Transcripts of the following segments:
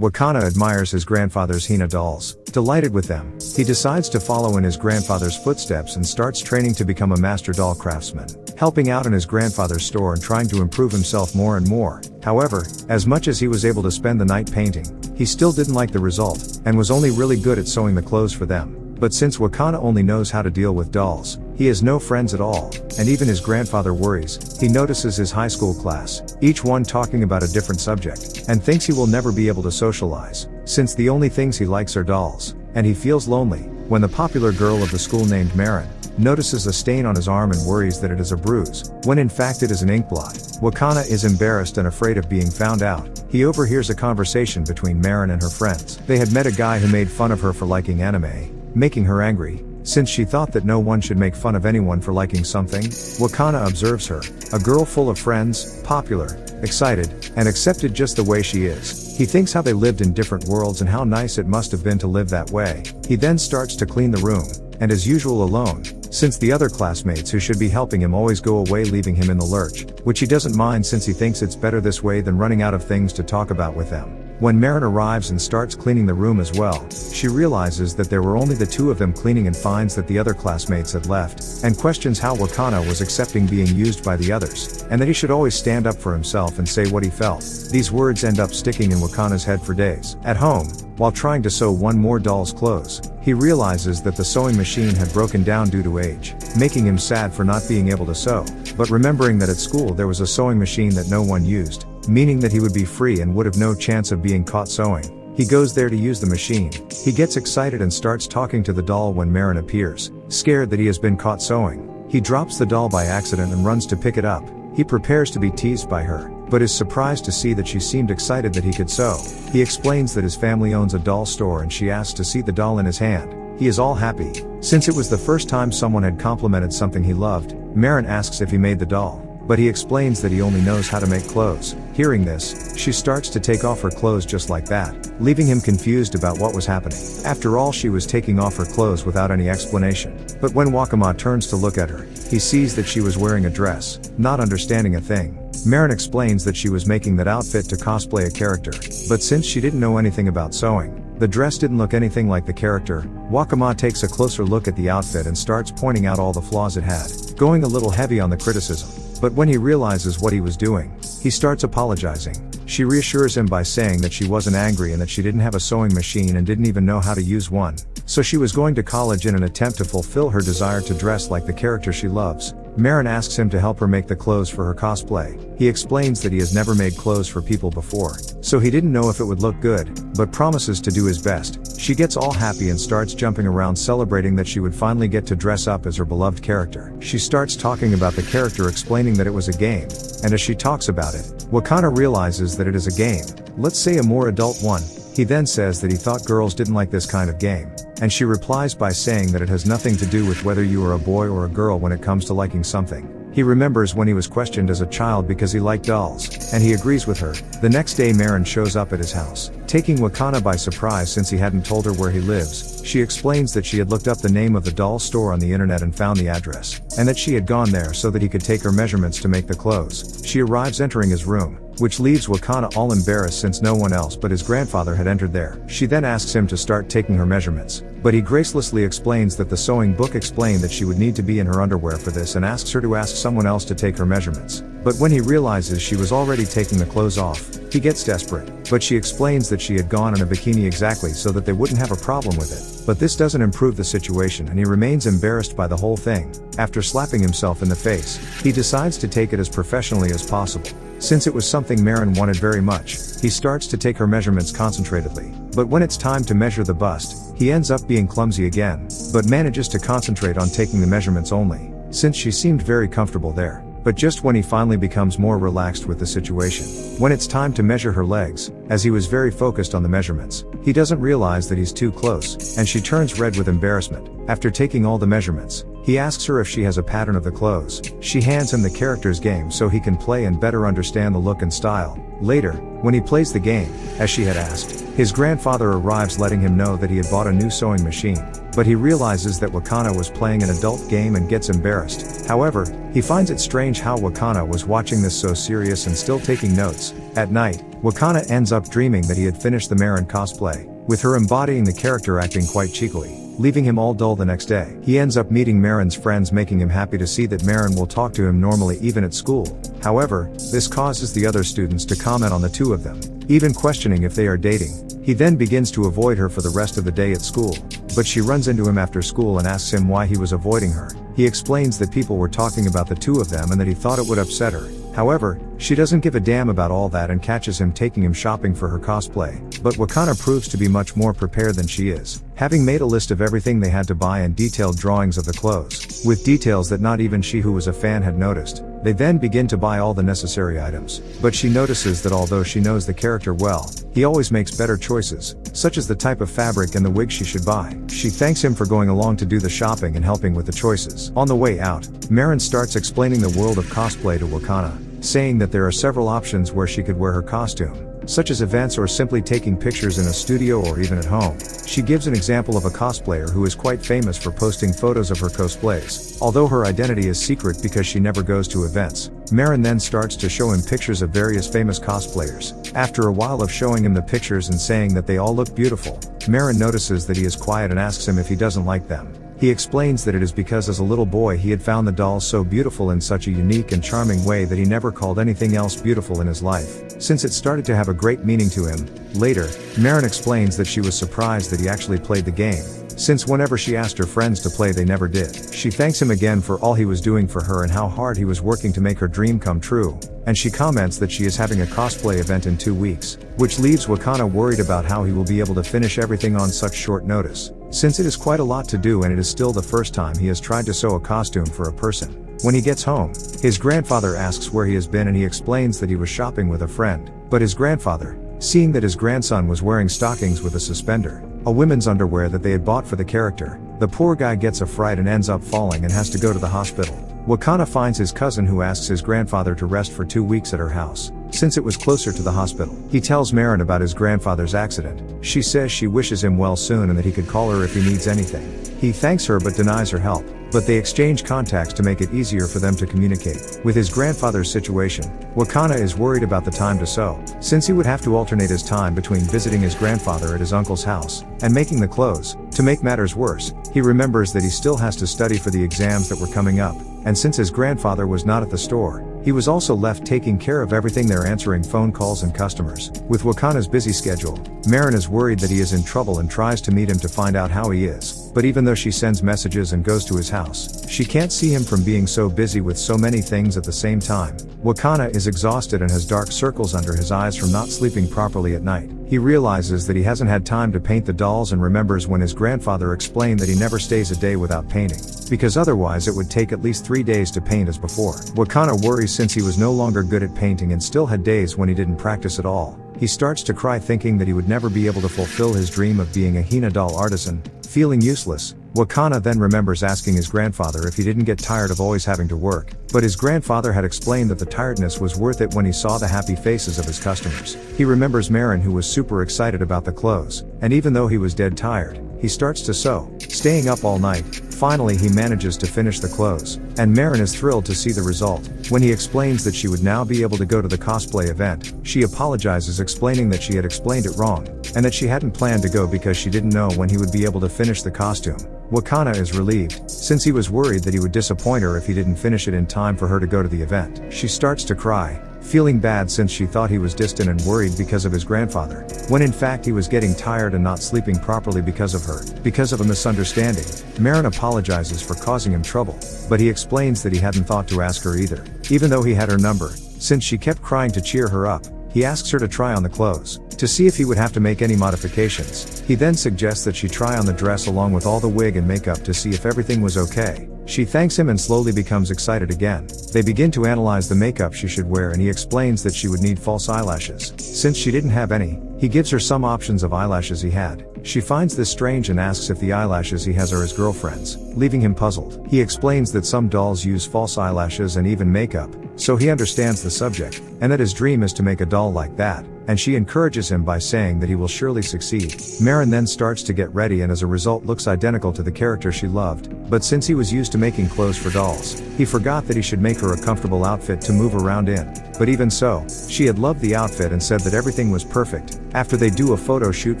Wakana admires his grandfather's Hina dolls. Delighted with them, he decides to follow in his grandfather's footsteps and starts training to become a master doll craftsman, helping out in his grandfather's store and trying to improve himself more and more. However, as much as he was able to spend the night painting, he still didn't like the result, and was only really good at sewing the clothes for them. But since Wakana only knows how to deal with dolls, he has no friends at all, and even his grandfather worries. He notices his high school class, each one talking about a different subject, and thinks he will never be able to socialize, since the only things he likes are dolls, and he feels lonely, when the popular girl of the school named Marin notices a stain on his arm and worries that it is a bruise, when in fact it is an ink blot. Wakana is embarrassed and afraid of being found out. He overhears a conversation between Marin and her friends. They had met a guy who made fun of her for liking anime, making her angry, since she thought that no one should make fun of anyone for liking something. Wakana observes her, a girl full of friends, popular, excited, and accepted just the way she is. He thinks how they lived in different worlds and how nice it must have been to live that way. He then starts to clean the room, and as usual alone, since the other classmates who should be helping him always go away leaving him in the lurch, which he doesn't mind since he thinks it's better this way than running out of things to talk about with them. When Marin arrives and starts cleaning the room as well, she realizes that there were only the two of them cleaning and finds that the other classmates had left, and questions how Wakana was accepting being used by the others, and that he should always stand up for himself and say what he felt. These words end up sticking in Wakana's head for days. At home, while trying to sew one more doll's clothes, he realizes that the sewing machine had broken down due to age, making him sad for not being able to sew, but remembering that at school there was a sewing machine that no one used, meaning that he would be free and would have no chance of being caught sewing. He goes there to use the machine. He gets excited and starts talking to the doll when Marin appears, scared that he has been caught sewing. He drops the doll by accident and runs to pick it up. He prepares to be teased by her, but is surprised to see that she seemed excited that he could sew. He explains that his family owns a doll store and she asks to see the doll in his hand. He is all happy, since it was the first time someone had complimented something he loved. Marin asks if he made the doll, but he explains that he only knows how to make clothes. Hearing this, she starts to take off her clothes just like that, leaving him confused about what was happening. After all, she was taking off her clothes without any explanation. But when Wakama turns to look at her, he sees that she was wearing a dress, not understanding a thing. Marin explains that she was making that outfit to cosplay a character, but since she didn't know anything about sewing, the dress didn't look anything like the character. Wakama takes a closer look at the outfit and starts pointing out all the flaws it had, going a little heavy on the criticism. But when he realizes what he was doing, he starts apologizing. She reassures him by saying that she wasn't angry and that she didn't have a sewing machine and didn't even know how to use one, so she was going to college in an attempt to fulfill her desire to dress like the character she loves. Marin asks him to help her make the clothes for her cosplay. He explains that he has never made clothes for people before, so he didn't know if it would look good, but promises to do his best. She gets all happy and starts jumping around celebrating that she would finally get to dress up as her beloved character. She starts talking about the character, explaining that it was a game, and as she talks about it, Wakana realizes that it is a game, let's say a more adult one. He then says that he thought girls didn't like this kind of game, and she replies by saying that it has nothing to do with whether you are a boy or a girl when it comes to liking something. He remembers when he was questioned as a child because he liked dolls, and he agrees with her. The next day Marin shows up at his house, taking Wakana by surprise since he hadn't told her where he lives. She explains that she had looked up the name of the doll store on the internet and found the address, and that she had gone there so that he could take her measurements to make the clothes. She arrives entering his room, which leaves Wakana all embarrassed since no one else but his grandfather had entered there. She then asks him to start taking her measurements, but he gracelessly explains that the sewing book explained that she would need to be in her underwear for this and asks her to ask someone else to take her measurements. But when he realizes she was already taking the clothes off, he gets desperate, but she explains that she had gone in a bikini exactly so that they wouldn't have a problem with it. But this doesn't improve the situation and he remains embarrassed by the whole thing. After slapping himself in the face, he decides to take it as professionally as possible. Since it was something Marin wanted very much, he starts to take her measurements concentratedly. But when it's time to measure the bust, he ends up being clumsy again, but manages to concentrate on taking the measurements only, since she seemed very comfortable there. But just when he finally becomes more relaxed with the situation, when it's time to measure her legs, as he was very focused on the measurements, he doesn't realize that he's too close, and she turns red with embarrassment. After taking all the measurements, he asks her if she has a pattern of the clothes. She hands him the character's game so he can play and better understand the look and style. Later, when he plays the game, as she had asked, his grandfather arrives letting him know that he had bought a new sewing machine, but he realizes that Wakana was playing an adult game and gets embarrassed. However, he finds it strange how Wakana was watching this so serious and still taking notes. At night, Wakana ends up dreaming that he had finished the Marin cosplay, with her embodying the character acting quite cheekily, leaving him all dull the next day. He ends up meeting Marin's friends, making him happy to see that Marin will talk to him normally even at school. However, this causes the other students to comment on the two of them, even questioning if they are dating. He then begins to avoid her for the rest of the day at school, but she runs into him after school and asks him why he was avoiding her. He explains that people were talking about the two of them and that he thought it would upset her. However, she doesn't give a damn about all that and catches him taking him shopping for her cosplay. But Wakana proves to be much more prepared than she is, having made a list of everything they had to buy and detailed drawings of the clothes, with details that not even she who was a fan had noticed. They then begin to buy all the necessary items, but she notices that although she knows the character well, he always makes better choices, such as the type of fabric and the wig she should buy. She thanks him for going along to do the shopping and helping with the choices. On the way out, Marin starts explaining the world of cosplay to Wakana, saying that there are several options where she could wear her costume, such as events or simply taking pictures in a studio or even at home. She gives an example of a cosplayer who is quite famous for posting photos of her cosplays, although her identity is secret because she never goes to events. Marin then starts to show him pictures of various famous cosplayers. After a while of showing him the pictures and saying that they all look beautiful, Marin notices that he is quiet and asks him if he doesn't like them. He explains that it is because as a little boy he had found the dolls so beautiful in such a unique and charming way that he never called anything else beautiful in his life, since it started to have a great meaning to him. Later, Marin explains that she was surprised that he actually played the game, since whenever she asked her friends to play they never did. She thanks him again for all he was doing for her and how hard he was working to make her dream come true, and she comments that she is having a cosplay event in 2 weeks, which leaves Wakana worried about how he will be able to finish everything on such short notice, since it is quite a lot to do and it is still the first time he has tried to sew a costume for a person. When he gets home, his grandfather asks where he has been and he explains that he was shopping with a friend, but his grandfather, seeing that his grandson was wearing stockings with a suspender, a women's underwear that they had bought for the character, the poor guy gets a fright and ends up falling and has to go to the hospital. Wakana finds his cousin who asks his grandfather to rest for 2 weeks at her house, since it was closer to the hospital. He tells Marin about his grandfather's accident. She says she wishes him well soon and that he could call her if he needs anything. He thanks her but denies her help, but they exchange contacts to make it easier for them to communicate. With his grandfather's situation, Wakana is worried about the time to sew, since he would have to alternate his time between visiting his grandfather at his uncle's house and making the clothes. To make matters worse, he remembers that he still has to study for the exams that were coming up, and since his grandfather was not at the store, he was also left taking care of everything there, answering phone calls and customers. With Wakana's busy schedule, Marin is worried that he is in trouble and tries to meet him to find out how he is, but even though she sends messages and goes to his house, she can't see him from being so busy with so many things at the same time. Wakana is exhausted and has dark circles under his eyes from not sleeping properly at night. He realizes that he hasn't had time to paint the dolls and remembers when his grandfather explained that he never stays a day without painting, because otherwise it would take at least 3 days to paint as before. Wakana worries since he was no longer good at painting and still had days when he didn't practice at all. He starts to cry thinking that he would never be able to fulfill his dream of being a Hina doll artisan. Feeling useless, Wakana then remembers asking his grandfather if he didn't get tired of always having to work, but his grandfather had explained that the tiredness was worth it when he saw the happy faces of his customers. He remembers Marin, who was super excited about the clothes, and even though he was dead tired, he starts to sew, staying up all night. Finally he manages to finish the clothes, and Marin is thrilled to see the result. When he explains that she would now be able to go to the cosplay event, she apologizes, explaining that she had explained it wrong, and that she hadn't planned to go because she didn't know when he would be able to finish the costume. Wakana is relieved, since he was worried that he would disappoint her if he didn't finish it in time for her to go to the event. She starts to cry, feeling bad since she thought he was distant and worried because of his grandfather, when in fact he was getting tired and not sleeping properly because of her. Because of a misunderstanding, Marin apologizes for causing him trouble, but he explains that he hadn't thought to ask her either, even though he had her number. Since she kept crying to cheer her up, he asks her to try on the clothes, to see if he would have to make any modifications. He then suggests that she try on the dress along with all the wig and makeup to see if everything was okay. She thanks him and slowly becomes excited again. They begin to analyze the makeup she should wear and he explains that she would need false eyelashes. Since she didn't have any, he gives her some options of eyelashes he had. She finds this strange and asks if the eyelashes he has are his girlfriend's, leaving him puzzled. He explains that some dolls use false eyelashes and even makeup, so he understands the subject, and that his dream is to make a doll like that, and she encourages him by saying that he will surely succeed. Marin then starts to get ready and as a result looks identical to the character she loved, but since he was used to making clothes for dolls, he forgot that he should make her a comfortable outfit to move around in. But even so, she had loved the outfit and said that everything was perfect. After they do a photo shoot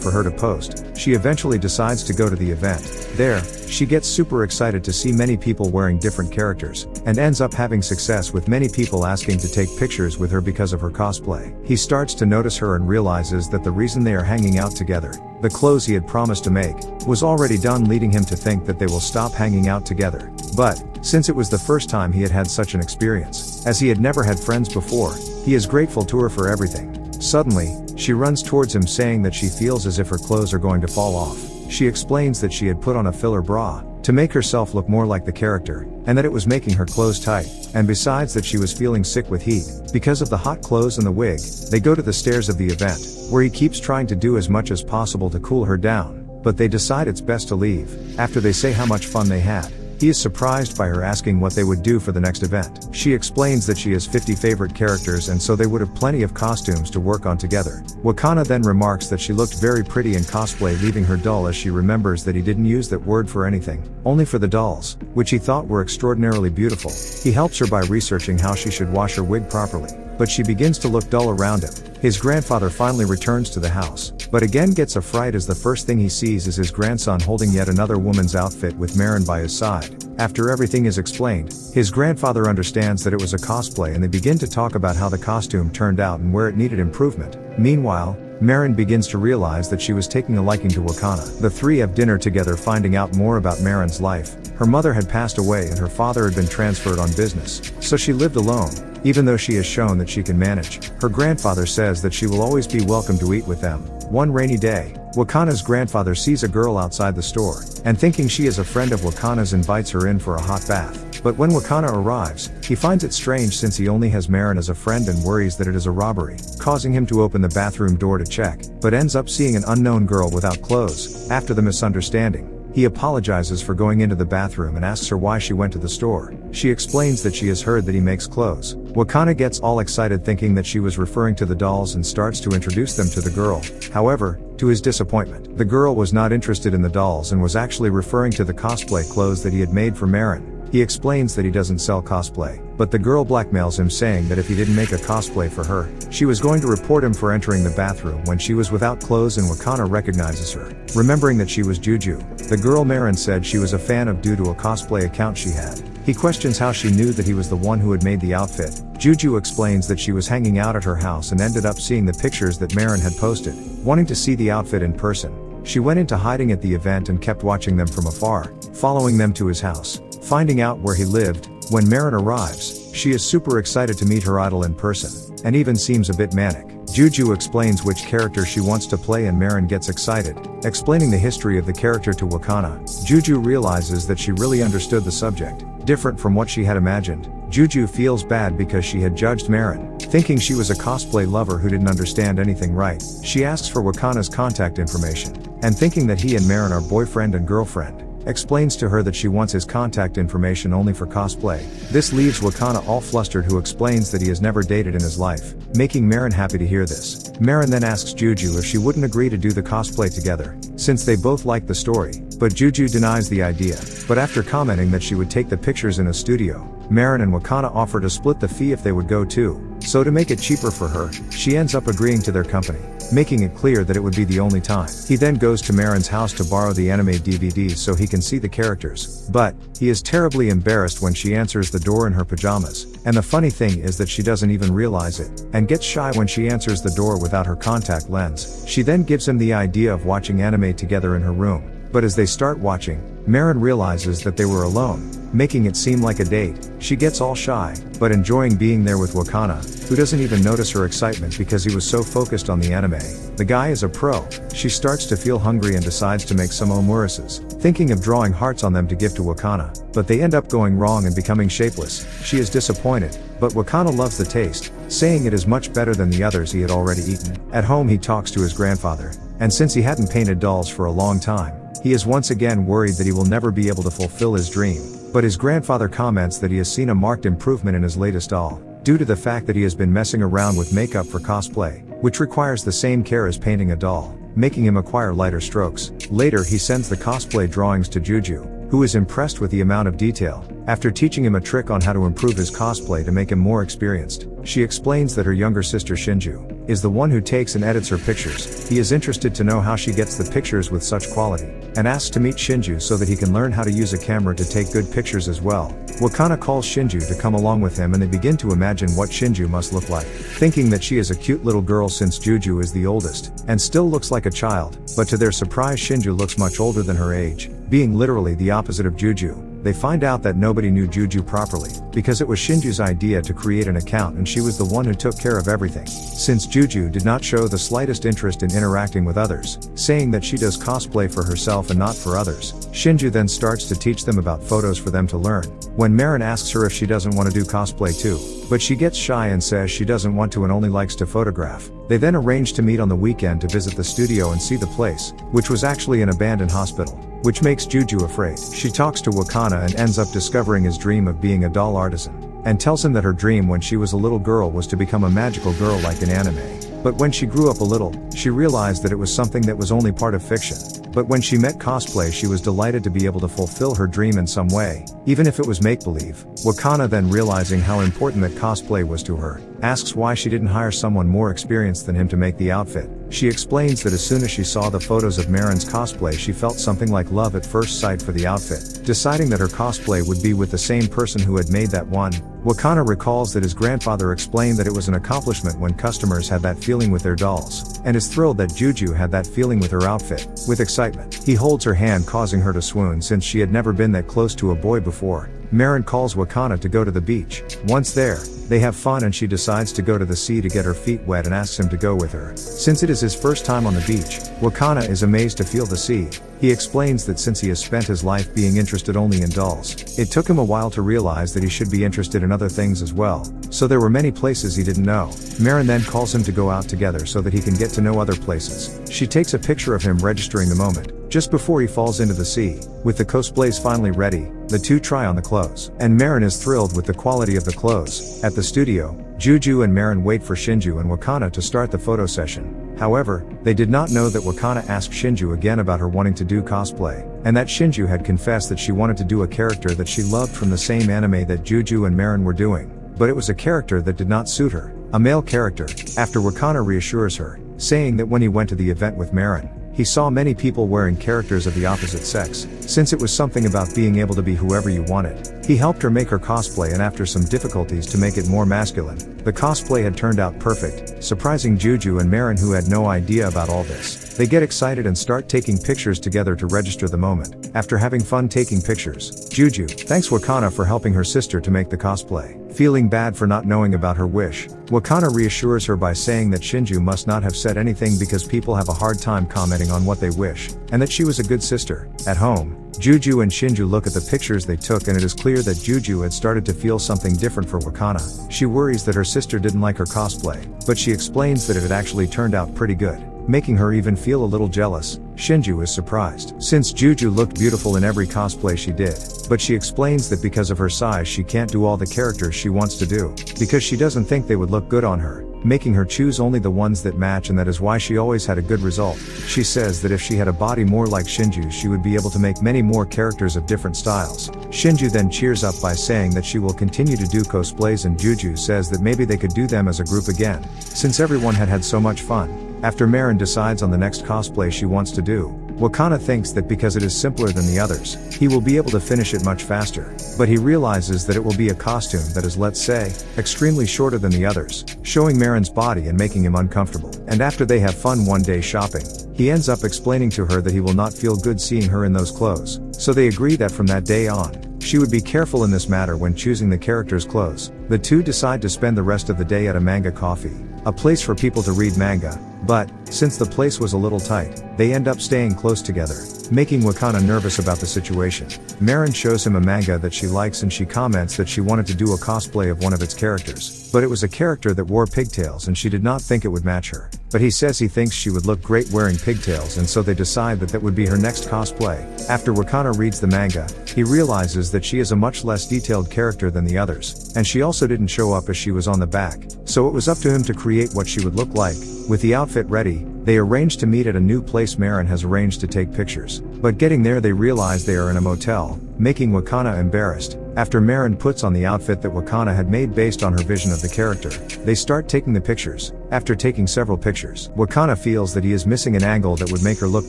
for her to post, she eventually decides to go to the event. There, she gets super excited to see many people wearing different characters, and ends up having success with many people asking to take pictures with her because of her cosplay. He starts to notice her and realizes that the reason they are hanging out together, the clothes he had promised to make, was already done, leading him to think that they will stop hanging out together. But, since it was the first time he had had such an experience, as he had never had friends before, he is grateful to her for everything. Suddenly, she runs towards him saying that she feels as if her clothes are going to fall off. She explains that she had put on a filler bra to make herself look more like the character, and that it was making her clothes tight, and besides that she was feeling sick with heat. Because of the hot clothes and the wig, they go to the stairs of the event, where he keeps trying to do as much as possible to cool her down, but they decide it's best to leave. After they say how much fun they had, he is surprised by her asking what they would do for the next event. She explains that she has 50 favorite characters and so they would have plenty of costumes to work on together. Wakana then remarks that she looked very pretty in cosplay, leaving her dull as she remembers that he didn't use that word for anything, only for the dolls, which he thought were extraordinarily beautiful. He helps her by researching how she should wash her wig properly, but she begins to look dull around him. His grandfather finally returns to the house, but again gets a fright as the first thing he sees is his grandson holding yet another woman's outfit with Marin by his side. After everything is explained, his grandfather understands that it was a cosplay and they begin to talk about how the costume turned out and where it needed improvement. Meanwhile, Marin begins to realize that she was taking a liking to Wakana. The three have dinner together, finding out more about Marin's life. Her mother had passed away and her father had been transferred on business, so she lived alone. Even though she has shown that she can manage, her grandfather says that she will always be welcome to eat with them. One rainy day, Wakana's grandfather sees a girl outside the store, and thinking she is a friend of Wakana's invites her in for a hot bath. But when Wakana arrives, he finds it strange since he only has Marin as a friend and worries that it is a robbery, causing him to open the bathroom door to check, but ends up seeing an unknown girl without clothes. After the misunderstanding, he apologizes for going into the bathroom and asks her why she went to the store. She explains that she has heard that he makes clothes. Wakana gets all excited thinking that she was referring to the dolls and starts to introduce them to the girl. However, to his disappointment, the girl was not interested in the dolls and was actually referring to the cosplay clothes that he had made for Marin. He explains that he doesn't sell cosplay, but the girl blackmails him saying that if he didn't make a cosplay for her, she was going to report him for entering the bathroom when she was without clothes, and Wakana recognizes her. Remembering that she was Juju, the girl Marin said she was a fan of due to a cosplay account she had. He questions how she knew that he was the one who had made the outfit. Juju explains that she was hanging out at her house and ended up seeing the pictures that Marin had posted. Wanting to see the outfit in person, she went into hiding at the event and kept watching them from afar, following them to his house. Finding out where he lived, when Marin arrives, she is super excited to meet her idol in person, and even seems a bit manic. Juju explains which character she wants to play and Marin gets excited, explaining the history of the character to Wakana. Juju realizes that she really understood the subject, different from what she had imagined. Juju feels bad because she had judged Marin, thinking she was a cosplay lover who didn't understand anything right. She asks for Wakana's contact information, and thinking that he and Marin are boyfriend and girlfriend, explains to her that she wants his contact information only for cosplay. This leaves Wakana all flustered, who explains that he has never dated in his life, making Marin happy to hear this. Marin then asks Juju if she wouldn't agree to do the cosplay together, since they both like the story, but Juju denies the idea. But after commenting that she would take the pictures in a studio, Marin and Wakana offer to split the fee if they would go too. So to make it cheaper for her, she ends up agreeing to their company, making it clear that it would be the only time. He then goes to Marin's house to borrow the anime DVDs so he can see the characters, but he is terribly embarrassed when she answers the door in her pajamas, and the funny thing is that she doesn't even realize it, and gets shy when she answers the door without her contact lens. She then gives him the idea of watching anime together in her room, but as they start watching, Marin realizes that they were alone, making it seem like a date. She gets all shy, but enjoying being there with Wakana, who doesn't even notice her excitement because he was so focused on the anime. The guy is a pro. She starts to feel hungry and decides to make some omurices, thinking of drawing hearts on them to give to Wakana, but they end up going wrong and becoming shapeless. She is disappointed, but Wakana loves the taste, saying it is much better than the others he had already eaten. At home he talks to his grandfather, and since he hadn't painted dolls for a long time, he is once again worried that he will never be able to fulfill his dream, but his grandfather comments that he has seen a marked improvement in his latest doll, due to the fact that he has been messing around with makeup for cosplay. which requires the same care as painting a doll, making him acquire lighter strokes. Later he sends the cosplay drawings to Juju, who is impressed with the amount of detail. After teaching him a trick on how to improve his cosplay to make him more experienced, she explains that her younger sister Shinju is the one who takes and edits her pictures. He is interested to know how she gets the pictures with such quality, and asks to meet Shinju so that he can learn how to use a camera to take good pictures as well. Wakana calls Shinju to come along with him and they begin to imagine what Shinju must look like, thinking that she is a cute little girl since Juju is the oldest, and still looks like a child, but to their surprise Shinju looks much older than her age, being literally the opposite of Juju. They find out that nobody knew Juju properly, because it was Shinju's idea to create an account and she was the one who took care of everything. Since Juju did not show the slightest interest in interacting with others, saying that she does cosplay for herself and not for others, Shinju then starts to teach them about photos for them to learn. When Marin asks her if she doesn't want to do cosplay too, but she gets shy and says she doesn't want to and only likes to photograph. They then arrange to meet on the weekend to visit the studio and see the place, which was actually an abandoned hospital, which makes Juju afraid. She talks to Wakana and ends up discovering his dream of being a doll artisan, and tells him that her dream when she was a little girl was to become a magical girl like in anime. But when she grew up a little, she realized that it was something that was only part of fiction. But when she met cosplay she was delighted to be able to fulfill her dream in some way, even if it was make-believe. Wakana then realizing how important that cosplay was to her, asks why she didn't hire someone more experienced than him to make the outfit. She explains that as soon as she saw the photos of Marin's cosplay she felt something like love at first sight for the outfit, deciding that her cosplay would be with the same person who had made that one. Wakana recalls that his grandfather explained that it was an accomplishment when customers had that feeling with their dolls, and is thrilled that Juju had that feeling with her outfit. With excitement, he holds her hand causing her to swoon since she had never been that close to a boy before. Marin calls Wakana to go to the beach. Once there, they have fun and she decides to go to the sea to get her feet wet and asks him to go with her. Since it is his first time on the beach, Wakana is amazed to feel the sea. He explains that since he has spent his life being interested only in dolls, it took him a while to realize that he should be interested in other things as well. So there were many places he didn't know. Marin then calls him to go out together so that he can get to know other places. She takes a picture of him registering the moment, just before he falls into the sea. With the cosplays finally ready, the two try on the clothes, and Marin is thrilled with the quality of the clothes. At the studio, Juju and Marin wait for Shinju and Wakana to start the photo session. However, they did not know that Wakana asked Shinju again about her wanting to do cosplay, and that Shinju had confessed that she wanted to do a character that she loved from the same anime that Juju and Marin were doing, but it was a character that did not suit her, a male character. After Wakana reassures her, saying that when he went to the event with Marin, he saw many people wearing characters of the opposite sex, since it was something about being able to be whoever you wanted. He helped her make her cosplay and after some difficulties to make it more masculine, the cosplay had turned out perfect, surprising Juju and Marin who had no idea about all this. They get excited and start taking pictures together to register the moment. After having fun taking pictures, Juju thanks Wakana for helping her sister to make the cosplay. Feeling bad for not knowing about her wish, Wakana reassures her by saying that Shinju must not have said anything because people have a hard time commenting on what they wish, and that she was a good sister. At home, Juju and Shinju look at the pictures they took and it is clear that Juju had started to feel something different for Wakana. She worries that her sister didn't like her cosplay, but she explains that it had actually turned out pretty good, making her even feel a little jealous. Shinju is surprised, since Juju looked beautiful in every cosplay she did, but she explains that because of her size she can't do all the characters she wants to do, because she doesn't think they would look good on her, making her choose only the ones that match, and that is why she always had a good result. She says that if she had a body more like Shinju's she would be able to make many more characters of different styles. Shinju then cheers up by saying that she will continue to do cosplays, and Juju says that maybe they could do them as a group again, since everyone had had so much fun. After Marin decides on the next cosplay she wants to do, Wakana thinks that because it is simpler than the others, he will be able to finish it much faster, but he realizes that it will be a costume that is, let's say, extremely shorter than the others, showing Marin's body and making him uncomfortable. And after they have fun one day shopping, he ends up explaining to her that he will not feel good seeing her in those clothes, so they agree that from that day on, she would be careful in this matter when choosing the character's clothes. The two decide to spend the rest of the day at a manga coffee, a place for people to read manga, but, since the place was a little tight, they end up staying close together. making Wakana nervous about the situation. Marin shows him a manga that she likes and she comments that she wanted to do a cosplay of one of its characters, but it was a character that wore pigtails and she did not think it would match her. But he says he thinks she would look great wearing pigtails, and so they decide that would be her next cosplay. After Wakana reads the manga, he realizes that she is a much less detailed character than the others, and she also didn't show up as she was on the back, so it was up to him to create what she would look like. With the outfit ready, they arrange to meet at a new place Marin has arranged to take pictures. But getting there they realize they are in a motel, making Wakana embarrassed. After Marin puts on the outfit that Wakana had made based on her vision of the character, they start taking the pictures. After taking several pictures, Wakana feels that he is missing an angle that would make her look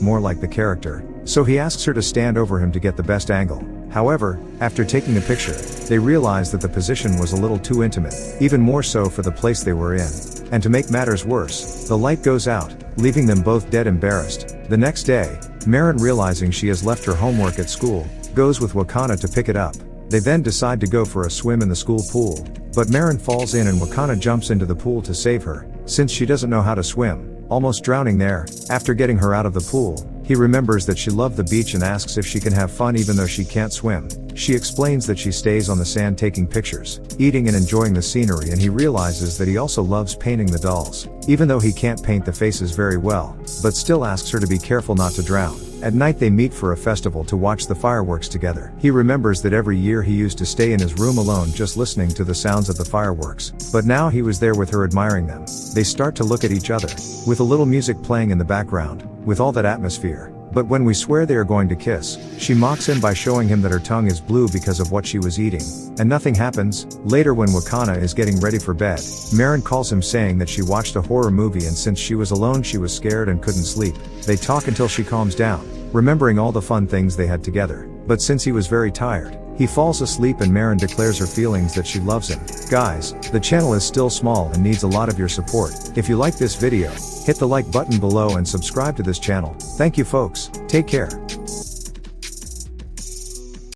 more like the character, so he asks her to stand over him to get the best angle. However, after taking the picture, they realize that the position was a little too intimate, even more so for the place they were in. And to make matters worse, the light goes out, leaving them both dead embarrassed. The next day, Marin, realizing she has left her homework at school, goes with Wakana to pick it up. They then decide to go for a swim in the school pool, but Marin falls in and Wakana jumps into the pool to save her, since she doesn't know how to swim, almost drowning there. After getting her out of the pool, he remembers that she loved the beach and asks if she can have fun even though she can't swim. She explains that she stays on the sand taking pictures, eating and enjoying the scenery, and he realizes that he also loves painting the dolls, even though he can't paint the faces very well, but still asks her to be careful not to drown. At night they meet for a festival to watch the fireworks together. He remembers that every year he used to stay in his room alone just listening to the sounds of the fireworks, but now he was there with her admiring them. They start to look at each other, with a little music playing in the background, with all that atmosphere. But when we swear they are going to kiss, she mocks him by showing him that her tongue is blue because of what she was eating, and nothing happens. Later when Wakana is getting ready for bed, Marin calls him saying that she watched a horror movie and since she was alone she was scared and couldn't sleep. They talk until she calms down, remembering all the fun things they had together, but since he was very tired, he falls asleep and Marin declares her feelings that she loves him. Guys, the channel is still small and needs a lot of your support. If you like this video, hit the like button below and subscribe to this channel. Thank you folks, take care.